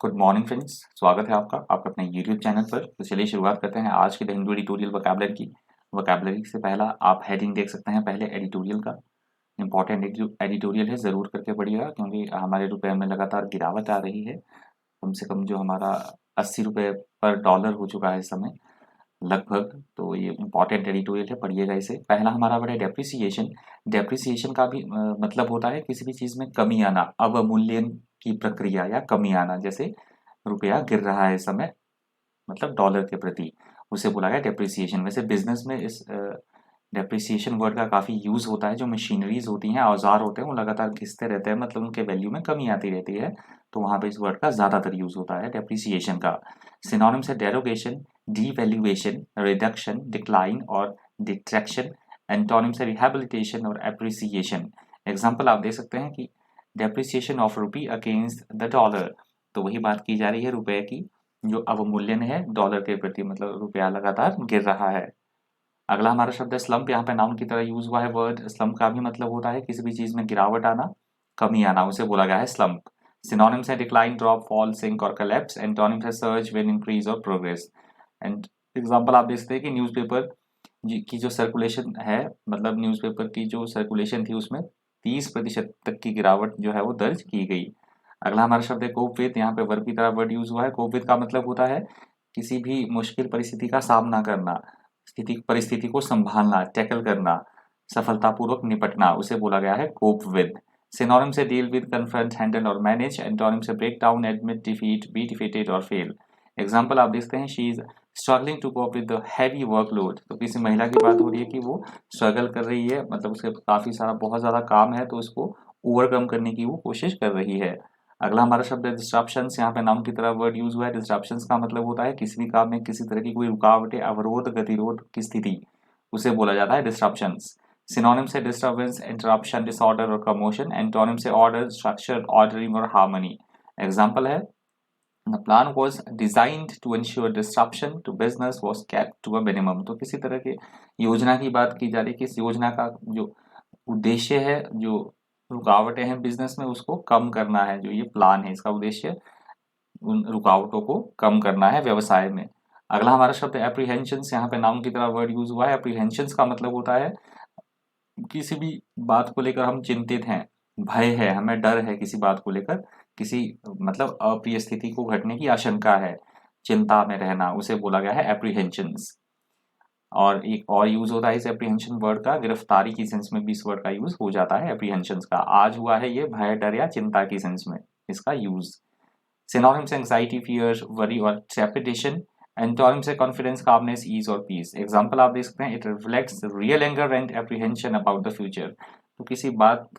Good morning friends, स्वागत है आपका आपके अपने यूट्यूब चैनल पर। तो चलिए शुरुआत करते हैं आज के द हिंदू एडिटोरियल वोकैबुलरी की। वोकैबुलरी से पहला आप हेडिंग देख सकते हैं पहले एडिटोरियल का। इंपॉर्टेंट एडिटोरियल है, ज़रूर करके पढ़िएगा क्योंकि हमारे रुपए में लगातार गिरावट आ रही है। कम से कम जो हमारा 80 रुपये पर डॉलर हो चुका है इस समय लगभग। तो ये इंपॉर्टेंट एडिटोरियल है, पढ़िएगा इसे। पहला हमारा वर्ड है डेप्रिसिएशन। डेप्रिसिएशन का भी मतलब होता है किसी भी चीज़ में कमी आना, अवमूल्यन की प्रक्रिया या कमी आना। जैसे रुपया गिर रहा है इस समय, मतलब डॉलर के प्रति, उसे बोला गया डेप्रिसिएशन। वैसे बिजनेस में इस डेप्रिसिएशन वर्ड का काफ़ी यूज़ होता है। जो मशीनरीज होती हैं, औजार होते हैं, वो लगातार घिसते रहते हैं, मतलब उनके वैल्यू में कमी आती रहती है। तो वहाँ पे इस वर्ड का ज़्यादातर यूज़ होता है डेप्रिसिएशन का। सिनोनिम्स है डेरोगेशन, डीवैल्यूएशन, रिडक्शन, डिक्लाइन और डिट्रैक्शन। एंटोनिम्स है रिहैबिलिटेशन और एप्रिसिएशन। एग्जाम्पल आप देख सकते हैं कि depreciation of rupee against the dollar. तो वही बात की जा रही है रुपए की, जो अवमूल्यन है डॉलर के प्रति, मतलब रुपया लगातार गिर रहा है। अगला हमारा शब्द है स्लम्प। यहाँ पे नाउन की तरह यूज हुआ है वर्ड। स्लम्प का भी मतलब होता है किसी भी चीज में गिरावट आना, कमी आना, उसे बोला गया है स्लम्प। सिनोनिम्स है डिक्लाइन, ड्रॉप, फॉल, सिंक और कलेप्स। एंटोनिम्स है सर्ज, विन, इंक्रीज और प्रोग्रेस। एंड एग्जाम्पल आप देखते हैं कि न्यूज़पेपर की जो सर्कुलेशन है, मतलब न्यूज़पेपर की जो सर्कुलेशन थी उसमें 30% तक की गिरावट जो है वो दर्ज की गई। अगला हमारा शब्द है कोप विद। यहाँ पे वर्ब की तरह वर्ड यूज हुआ है। कोप विद का मतलब होता है किसी भी मुश्किल परिस्थिति का सामना करना, स्थिति परिस्थिति को संभालना, टैकल करना, सफलतापूर्वक निपटना, उसे बोला गया है कोप विद। सिनोनिम से डील विद, कन्फ्रंट, हैंडल और मैनेज। एंटोनिम से break down, admit, defeat, be defeated और फेल। एग्जाम्पल आप देखते हैं she is struggling to cope with the heavy workload. तो किसी महिला की बात हो रही है कि वो स्ट्रगल कर रही है, मतलब उसके काफी सारा बहुत ज्यादा काम है, तो उसको ओवरकम करने की वो कोशिश कर रही है। अगला हमारा शब्द है डिस्ट्रप्शंस। यहाँ पे नाउन की तरह वर्ड यूज हुआ है। डिस्ट्रप्शंस का मतलब होता है किसी भी काम में किसी तरह की कोई रुकावटें, अवरोध, गतिरोध की स्थिति, उसे बोला जाता है डिस्ट्रप्शंस। सिनोनिम से डिस्टर्बेंस, इंटरप्शन, डिसऑर्डर और कमोशन। एंटोनिम से ऑर्डर, स्ट्रक्चर, ऑर्डरिंग और हार्मनी। एग्जाम्पल है The plan was designed to ensure disruption to business was kept to a minimum। तो किसी तरह की योजना की बात की जा रही है कि इस योजना का जो उद्देश्य है, जो रुकावटें हैं बिजनेस में, उसको कम करना है। जो ये प्लान है, इसका उद्देश्य उन रुकावटों को कम करना है व्यवसाय में। अगला हमारा शब्द है एप्रीहेंशंस। यहाँ पे नाउन की तरह वर्ड यूज हुआ है। एप्रीहेंशंस का मतलब होता है किसी भी बात को लेकर हम चिंतित हैं, भय है, हमें डर है किसी बात को लेकर, किसी मतलब अप्रिय स्थिति को घटने की आशंका है, चिंता में रहना, उसे बोला गया है एप्रीहेंशंस। और एक और यूज होता है इस एप्रीहेंशन वर्ड का, गिरफ्तारी की सेंस में भी इस वर्ड का यूज हो जाता है एप्रीहेंशंस का। आज हुआ है ये भय, डर या चिंता की सेंस में इसका use. Synonyms anxiety, fear, worry और ट्रेपिडेशन। एंटोनिम्स है कॉन्फिडेंस, कामनेस, ईज और पीस। एग्जांपल आप देख सकते हैं it reflects real anger and apprehension about the future. तो किसी बात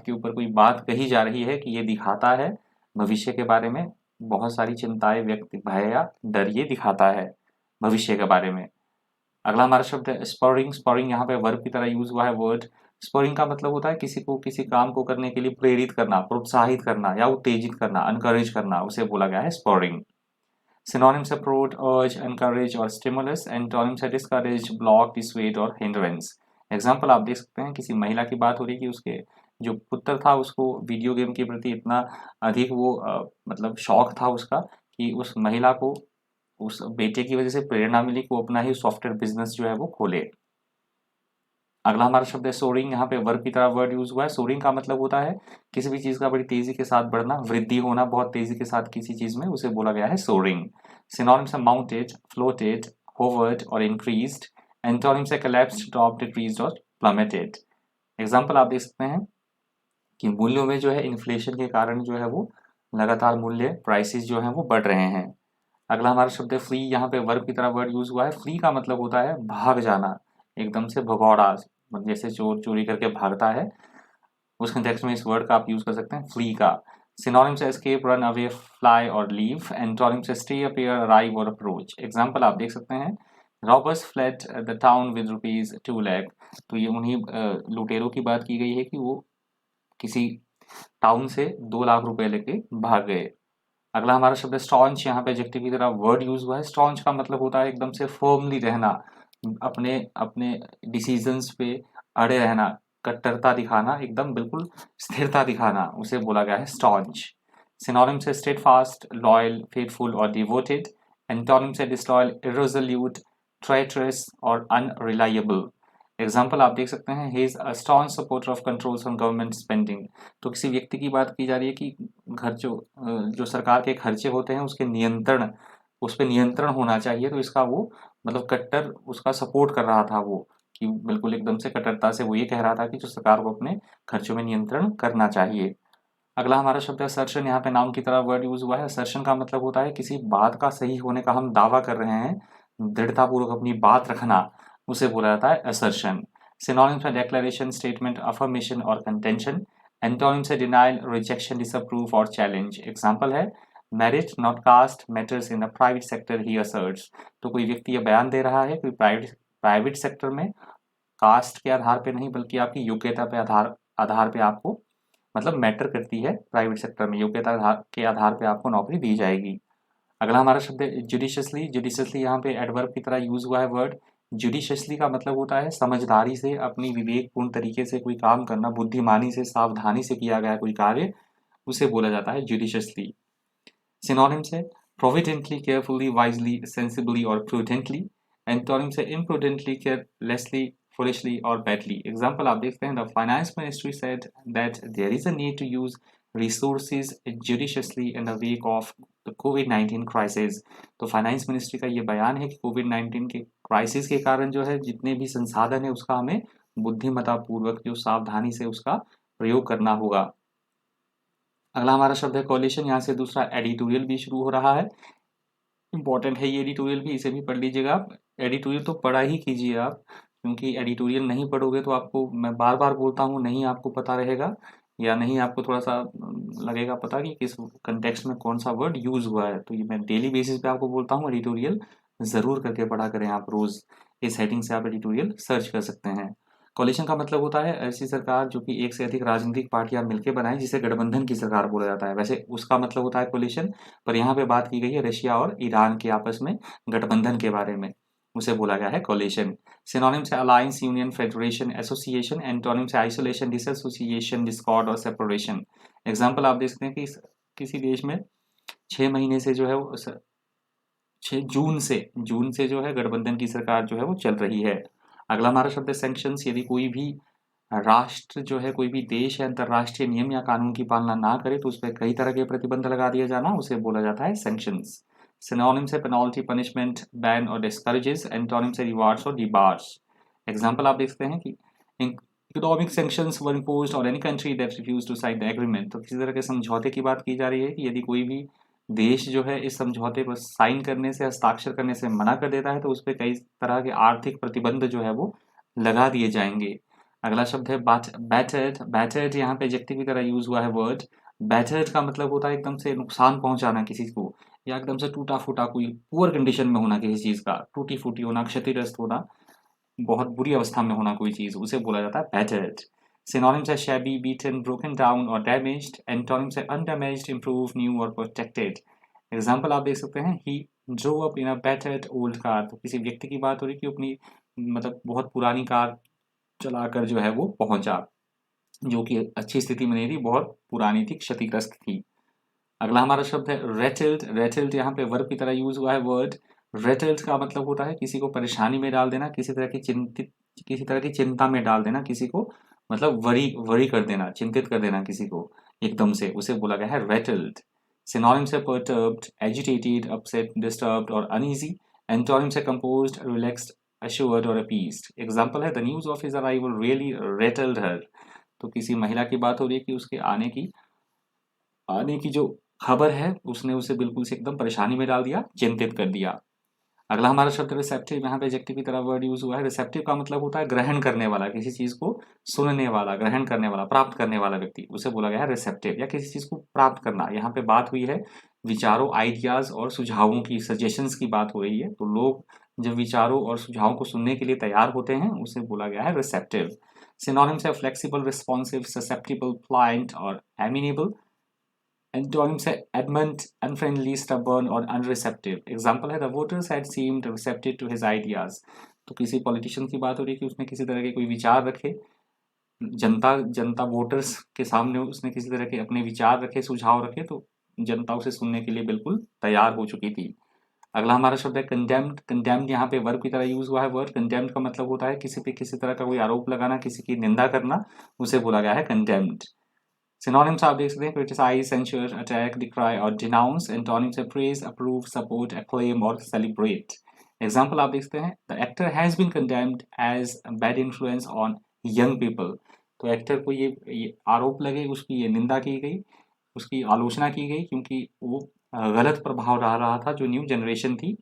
के ऊपर कोई बात कही जा रही है कि ये दिखाता है भविष्य के बारे में बहुत सारी चिंताएं, व्यक्ति भय या डर ये दिखाता है भविष्य के बारे में। अगला हमारा शब्द है स्परिंग। स्परिंग यहाँ पे वर्ब की तरह यूज हुआ है वर्ड। स्परिंग का मतलब होता है किसी को किसी काम को करने के लिए प्रेरित करना, प्रोत्साहित करना या उत्तेजित करना, अनकरेज करना, उसे बोला गया है स्परिंग। सिनोनिम्स है प्रोट, अर्ज, एनकरेज और स्टिमुलस। एंटोनिम्स है डिस्करेज, ब्लॉक, डिसवेड और हिंड्रेंस। एग्जाम्पल आप देख सकते हैं किसी महिला की बात हो रही है कि उसके जो पुत्र था उसको वीडियो गेम के प्रति इतना अधिक वो मतलब शौक था उसका, कि उस महिला को उस बेटे की वजह से प्रेरणा मिली कि वो अपना ही सॉफ्टवेयर बिजनेस जो है वो खोले। अगला हमारा शब्द है सोरिंग। यहाँ पे वर्ब की तरह वर्ड यूज हुआ है। सोरिंग का मतलब होता है किसी भी चीज का बड़ी तेजी के साथ बढ़ना, वृद्धि होना बहुत तेजी के साथ किसी चीज में, उसे बोला गया है सोरिंग। सिनोनिम्स है माउंटेड, फ्लोटेड, होवर्ड और इंक्रीज्ड। एंटोनिम्स है कोलैप्स्ड, ड्रॉप, डिक्रीज्ड और प्लमेटेड। एग्जाम्पल आप देख सकते हैं कि मूल्यों में जो है इन्फ्लेशन के कारण जो है वो लगातार मूल्य, प्राइसेस जो है वो बढ़ रहे हैं। अगला हमारा शब्द है फ्ली। यहाँ पे वर्ब की तरह वर्ड यूज हुआ है। फ्ली का मतलब होता है भाग जाना, एकदम से भगौड़ा, मतलब जैसे चोर चोरी करके भागता है, उस कंटेक्स्ट में इस वर्ड का आप यूज कर सकते हैं फ्ली का। सिनोनिम से एस्केप, रन अवे, फ्लाई और लीव। एंटोनिम से स्टे, अपीयर, अराइव और अप्रोच। एग्जाम्पल आप देख सकते हैं robbers fled the town with ₹2 lakh. तो ये उन्हीं लुटेरों की बात की गई है कि वो किसी टाउन से 2 लाख रुपए लेके भाग गए। अगला हमारा शब्द है स्टॉन्च। यहाँ पे एडजेक्टिव की तरह वर्ड यूज हुआ है। स्टॉन्च का मतलब होता है एकदम से फर्मली रहना, अपने अपने डिसीजंस पे अड़े रहना, कट्टरता दिखाना, एकदम बिल्कुल स्थिरता दिखाना, उसे बोला गया है स्टॉन्च। सिनोनिम्स है स्टेडफास्ट, लॉयल, फेथफुल और डिवोटेड। एंटोनिम्स है डिसलॉयल, इर्रेजोल्यूट, ट्रेटरस और अनरिलायबल। एग्जाम्पल आप देख सकते हैं, he is a staunch supporter of controls on government spending. तो किसी व्यक्ति की बात की जा रही है कि घर जो सरकार के खर्चे होते हैं उसके नियंत्रण, उस पर नियंत्रण होना चाहिए। तो इसका वो मतलब कट्टर उसका सपोर्ट कर रहा था वो, कि बिल्कुल एकदम से कट्टरता से वो ये कह रहा था कि जो सरकार को अपने खर्चों में नियंत्रण करना चाहिए। अगला हमारा शब्द है असर्शन। यहाँ पे नाउन की तरह वर्ड यूज हुआ है। असर्शन का मतलब होता है किसी बात का सही होने का हम दावा कर रहे हैं, दृढ़तापूर्वक अपनी बात रखना, उसे बोला जाता है असर्शन। सिनोनिम्स है डेक्लेरेशन, स्टेटमेंट, अफर्मेशन और कंटेंशन। एंटोनिम्स है डिनायल, रिजेक्शन, डिसअप्रूव और चैलेंज। एग्जाम्पल है merit not caste matters in the private sector he asserts. तो कोई व्यक्ति यह बयान दे रहा है कि प्राइवेट प्राइवेट सेक्टर में कास्ट के आधार पे नहीं बल्कि आपकी योग्यता पे आधार आधार पे आपको मतलब मैटर करती है, प्राइवेट सेक्टर में योग्यता के आधार पे आपको नौकरी दी जाएगी। अगला हमारा शब्द है जुडिशियसली। जुडिशियसली यहाँ पे एडवर्ब की तरह यूज हुआ है वर्ड। जुडिशियसली का मतलब होता है समझदारी से, अपनी विवेकपूर्ण तरीके से कोई काम करना, बुद्धिमानी से, सावधानी से किया गया कोई कार्य, उसे बोला जाता है जुडिशियसली। सिनोनिम्स है प्रोविडेंटली, केयरफुली, वाइजली, सेंसिबली और प्रूडेंटली। एंटोनिम्स है इम्प्रूडेंटली, carelessly, foolishly or badly. Example आप देखते हैं, the finance ministry said that there is a need to use resources judiciously in the wake of the COVID-19 crisis. तो finance ministry का ये बयान है कि कोविड-19 के क्राइसिस के कारण जो है जितने भी संसाधन है उसका हमें बुद्धिमत्ता पूर्वक जो सावधानी से उसका प्रयोग करना होगा। अगला हमारा शब्द है कोलिशन। यहाँ से दूसरा एडिटोरियल भी शुरू हो रहा है। इंपॉर्टेंट है ये एडिटोरियल भी, इसे भी पढ़ लीजिएगा आप। एडिटोरियल तो पढ़ा ही कीजिए आप, क्योंकि एडिटोरियल नहीं पढ़ोगे तो आपको, मैं बार बार बोलता हूँ, नहीं आपको पता रहेगा या नहीं आपको थोड़ा सा लगेगा पता कि किस कंटेक्स्ट में कौन सा वर्ड यूज हुआ है। तो ये मैं डेली बेसिस पे आपको बोलता हूँ, एडिटोरियल जरूर करके पढ़ा करें आप रोज। इस हेडिंग से आप एडिटोरियल सर्च कर सकते हैं। कोलिशन का मतलब होता है ऐसी सरकार जो कि एक से अधिक राजनीतिक पार्टियां मिलकर बनाए, जिसे गठबंधन की सरकार बोला जाता है। वैसे उसका मतलब होता है कोलिशन, पर यहाँ पे बात की गई है रशिया और ईरान के आपस में गठबंधन के बारे में, उसे बोला गया है कोलिशन। सिनोनिम्स है alliance, union, federation, association. Antonyms है आइसोलेशन, डिसोसिएशन, डिस्कॉर्ड और सेपरेशन। एग्जाम्पल आप देख सकते हैं कि किसी देश में 6 महीने से जो है वो 6 जून से जो है गठबंधन की सरकार जो है वो चल रही है। अगला हमारा शब्द है सैंक्शंस। यदि कोई भी राष्ट्र जो है, कोई भी देश है, अंतरराष्ट्रीय नियम या कानून की पालना ना करे तो उस पर कई तरह के प्रतिबंध लगा दिया जाना, उसे बोला जाता है सैंक्शंस। सिनोनिम्स है पेनल्टी, पनिशमेंट, बैन और डिस्करेजेस। एंटोनिम्स है रिवार्ड्स और डिबार्स। एग्जाम्पल आप देखते हैं कि economic sanctions were imposed on any country that refuse to sign the agreement. तो किसी तरह के समझौते की बात की जा रही है कि यदि कोई भी देश जो है इस समझौते पर साइन करने से, हस्ताक्षर करने से मना कर देता है तो उस पर कई तरह के आर्थिक प्रतिबंध जो है वो लगा दिए जाएंगे। अगला शब्द है बैटर्ड। बैटर्ड यहाँ पे एडजेक्टिव की तरह यूज हुआ है वर्ड। बैटर्ड का मतलब होता है एकदम से नुकसान पहुंचाना किसी को, या एकदम से टूटा फूटा, कोई पुअर कंडीशन में होना किसी चीज का, टूटी फूटी होना, क्षतिग्रस्त होना, बहुत बुरी अवस्था में होना कोई चीज, उसे बोला जाता है बैटर्ड। सिनोनिम्स है शैबी, बीटन, ब्रोकन डाउन और डैमेज्ड। एंटोनिम्स है अनडैमेज्ड, इंप्रूव, न्यू और प्रोटेक्टेड। एग्जाम्पल आप देख सकते हैं, he drew up in a battered old car. तो किसी व्यक्ति की बात हो रही है कि अपनी मतलब बहुत पुरानी कार चलाकर जो है वो पहुंचा, जो कि अच्छी स्थिति में नहीं थी, बहुत पुरानी थी, क्षतिग्रस्त थी। अगला हमारा शब्द है रेटल्ड। रेटल्ड यहाँ पे वर्ब की तरह यूज हुआ है वर्ड। रेटल्ड का मतलब होता है किसी को परेशानी में डाल देना, किसी तरह की चिंता में डाल देना किसी को, मतलब वरी वरी कर देना, चिंतित कर देना किसी को एकदम से, उसे बोला गया है रेटल्ड। सिनोनिम्स है परटर्ब्ड, एजिटेटेड, अपसेट, डिस्टर्ब्ड और अनईजी। एंटोनिम्स है कंपोज्ड, रिलैक्स्ड, assured और appeased। एग्जाम्पल है the news of his arrival really rattled her. तो किसी महिला की बात हो रही है कि उसके आने की जो खबर है उसने उसे बिल्कुल से एकदम परेशानी में डाल दिया, चिंतित कर दिया। अगला हमारा शब्द रिसेप्टिव। यहाँ पे एडजेक्टिव की तरह वर्ड यूज हुआ है। रिसेप्टिव का मतलब होता है ग्रहण करने वाला, किसी चीज को सुनने वाला, ग्रहण करने वाला, प्राप्त करने वाला व्यक्ति, उसे बोला गया है रिसेप्टिव। या किसी चीज को प्राप्त करना, यहाँ पे बात हुई है विचारों, आइडियाज और सुझावों की, सजेशंस की बात हो रही है। तो लोग जब विचारों और सुझावों को सुनने के लिए तैयार होते हैं उसे बोला गया है रिसेप्टिव। सिनोनिम्स है फ्लेक्सिबल, रिस्पॉन्सिव, ससेप्टिबल, प्लाइंट और एमिनेबल। एंटोनिम्स है एडमंट, अनफ्रेंडली, स्टबर्न और अनरिसेप्टिव। एग्जाम्पल है the voters had seemed receptive to his ideas. तो किसी पॉलिटिशियन की बात हो रही है कि उसने किसी तरह के कोई विचार रखे, जनता जनता वोटर्स के सामने उसने किसी तरह के अपने विचार रखे, सुझाव रखे, तो जनता उसे सुनने के लिए बिल्कुल तैयार हो चुकी थी। अगला हमारा शब्द है कंडेम्ड। कंडेम्ड यहाँ पे वर्ब की तरह यूज हुआ है। वर्ब कंडेम्ड का मतलब होता है किसी पे किसी तरह का कोई आरोप लगाना, किसी की निंदा करना, उसे बोला गया है कंडेम्ड। सिनोनिम्स आप देख सकते हैं क्रिटिसाइज, सेंशर, अटैक, डिक्राई और डिनाउंस। एंटोनिम्स है प्रेज, अप्रूव, सपोर्ट, एक्लेम और सेलिब्रेट। एग्जांपल आप देख सकते हैं the actor has been condemned as bad influence on young people. तो एक्टर को ये आरोप लगे, उसकी ये निंदा की गई, उसकी आलोचना की गई क्योंकि वो गलत प्रभाव डाल रहा था, जो न्यू जनरेशन थी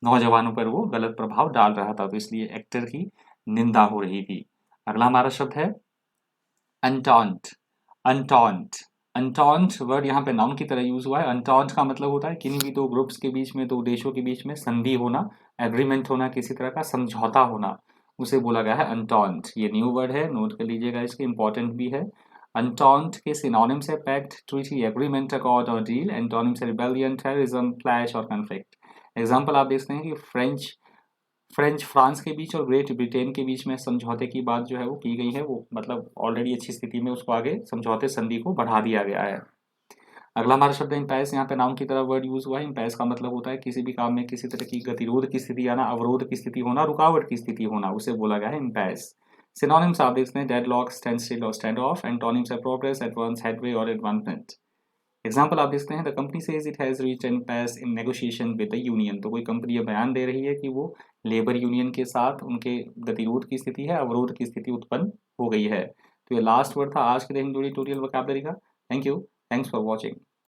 नौजवानों पर वो गलत प्रभाव डाल रहा था, तो इसलिए एक्टर की निंदा हो रही थी। अगला हमारा शब्द है अनटॉन्ट। अनटॉन्ट अनटॉन्ट वर्ड यहाँ पे नाउन की तरह यूज हुआ है। अनटॉन्ट का मतलब होता है किन्हीं भी दो ग्रुप्स के बीच में, दो देशों के बीच में संधि होना, एग्रीमेंट होना, किसी तरह का समझौता होना, उसे बोला गया है अनटॉन्ट। ये न्यू वर्ड है, नोट कर लीजिएगा, इसके इंपॉर्टेंट भी है। अनटॉन्ट के सिनोनिम्स है पैक्ट, ट्रीटी, एग्रीमेंट, अकॉर्ड और डील। एंटोनिम्स है रिबेलियन, टेररिज्म, क्लैश और कॉन्फ्लिक्ट। एग्जाम्पल आप देखते हैं कि फ्रेंच फ्रांस के बीच और ग्रेट ब्रिटेन के बीच में समझौते की बात जो है वो की गई है, वो मतलब ऑलरेडी अच्छी स्थिति में उसको आगे समझौते संधि को बढ़ा दिया गया है। अगला हमारा शब्द है इम्पैस। यहाँ पे नाउन की तरह वर्ड यूज हुआ है। इम्पैस का मतलब होता है किसी भी काम में किसी तरह की गतिरोध की स्थिति आना, अवरोध की स्थिति होना, रुकावट की स्थिति होना, उसे बोला गया है इम्पैस। सिनोनिम्स आप देखते हैं डेडलॉक, स्टैंड स्टिल और स्टैंड ऑफ। एंटोनिम्स है प्रोग्रेस, एडवांस, हेडवे और एडवांसमेंट। एग्जाम्पल आप देखते हैं the company says it has reached an impasse in negotiation with the union. तो कोई कंपनी ये बयान दे रही है कि वो लेबर यूनियन के साथ उनके गतिरोध की स्थिति है, अवरोध की स्थिति उत्पन्न हो गई है। तो ये लास्ट वर्ड था आज के दिन ट्यूटोरियल वोकैबुलरी का। Thank you, thanks for watching.